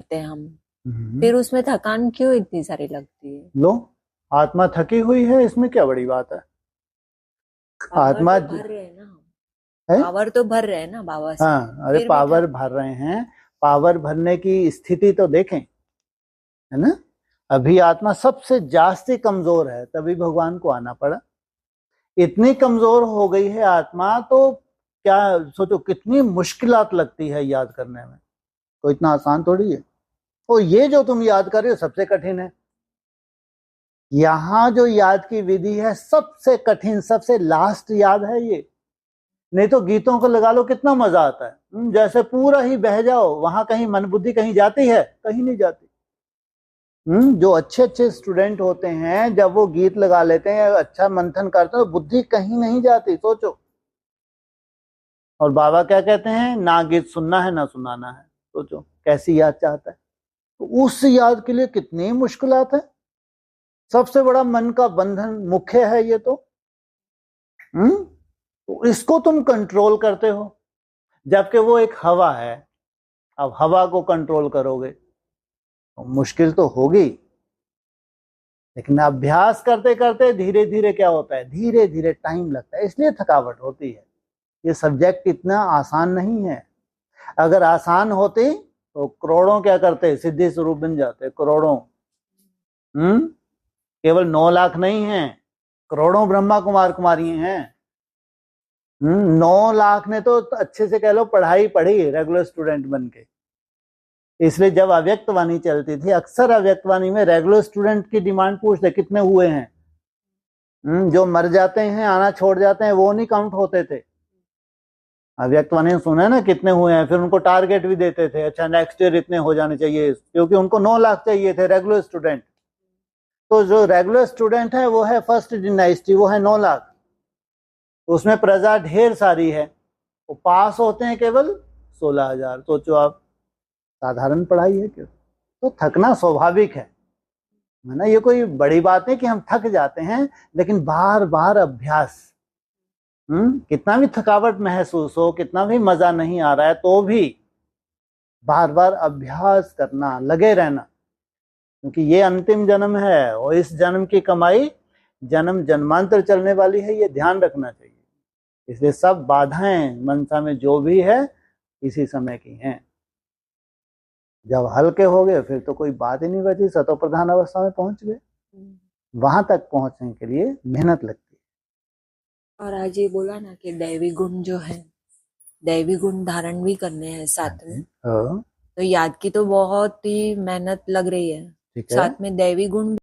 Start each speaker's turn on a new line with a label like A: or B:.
A: करते हैं हम, फिर उसमें थकान क्यों इतनी सारी लगती है?
B: लो, आत्मा थकी हुई है, इसमें क्या बड़ी बात है। आत्मा
A: पावर तो भर रहे हैं ना हम,
B: है।
A: पावर तो भर रहे हैं ना बाबा से,
B: हाँ, अरे
A: फिर भी
B: पावर भर रहे हैं। पावर भरने की स्थिति तो देखें, है ना। अभी आत्मा सबसे जास्ती कमजोर है, तभी भगवान को आना पड़ा। इतनी कमजोर हो गई है आत्मा, तो क्या सोचो कितनी मुश्किलात लगती है याद करने में। तो इतना आसान थोड़ी है। और ये जो तुम याद कर रहे हो सबसे कठिन है। यहां जो याद की विधि है सबसे कठिन, सबसे लास्ट याद है ये। नहीं तो गीतों को लगा लो, कितना मजा आता है। जैसे पूरा ही बह जाओ, वहां कहीं मन बुद्धि कहीं जाती है? कहीं नहीं जाती। जो अच्छे अच्छे स्टूडेंट होते हैं, जब वो गीत लगा लेते हैं, अच्छा मंथन करते हैं, तो बुद्धि कहीं नहीं जाती, सोचो। और बाबा क्या कहते हैं, ना गीत सुनना है ना सुनाना है। सोचो कैसी याद चाहता है। तो उस याद के लिए कितनी मुश्किलात है। सबसे बड़ा मन का बंधन मुख्य है ये तो। तो इसको तुम कंट्रोल करते हो, जबकि वो एक हवा है। अब हवा को कंट्रोल करोगे तो मुश्किल तो होगी, लेकिन अभ्यास करते करते धीरे धीरे क्या होता है, धीरे धीरे टाइम लगता है, इसलिए थकावट होती है। ये सब्जेक्ट इतना आसान नहीं है। अगर आसान होती तो करोड़ों क्या करते, सिद्धि स्वरूप बन जाते, करोड़ों। केवल 9 लाख नहीं है, करोड़ों ब्रह्मा कुमार कुमारी हैं। 9 लाख ने तो अच्छे से कह लो पढ़ाई पढ़ी रेगुलर स्टूडेंट बन के। इसलिए जब अव्यक्त वाणी चलती थी, अक्सर अव्यक्त वाणी में रेगुलर स्टूडेंट की डिमांड पूछते कितने हुए हैं। जो मर जाते हैं, आना छोड़ जाते हैं, वो नहीं काउंट होते थे। अव्यक्त वाणी सुने ना कितने हुए हैं, फिर उनको टारगेट भी देते थे, अच्छा नेक्स्ट ईयर इतने हो जाने चाहिए, क्योंकि उनको 9 लाख चाहिए थे रेगुलर स्टूडेंट। तो जो रेगुलर स्टूडेंट है वो है फर्स्ट डायनेस्टी, वो है 9 लाख। उसमें प्रजा ढेर सारी है, वो पास होते हैं केवल 16,000। सोचो आप, साधारण पढ़ाई है क्या? तो थकना स्वाभाविक है ना। ये कोई बड़ी बात नहीं कि हम थक जाते हैं, लेकिन बार बार अभ्यास। कितना भी थकावट महसूस हो, कितना भी मजा नहीं आ रहा है, तो भी बार बार अभ्यास करना, लगे रहना। क्योंकि ये अंतिम जन्म है, और इस जन्म की कमाई जन्म जन्मांतर चलने वाली है, ये ध्यान रखना चाहिए। इसलिए सब बाधाएं मनसा में जो भी है इसी समय की हैं। जब हल्के हो गए फिर तो कोई बात ही नहीं बची, सतो प्रधान अवस्था में पहुंच गए। वहां तक पहुंचने के लिए मेहनत लगती है।
A: और आज ये बोला ना कि दैवी गुण जो है, दैवी गुण धारण भी करने हैं साथ में, तो याद की तो बहुत ही मेहनत लग रही है,
B: ठीक है।
A: साथ में दैवी गुण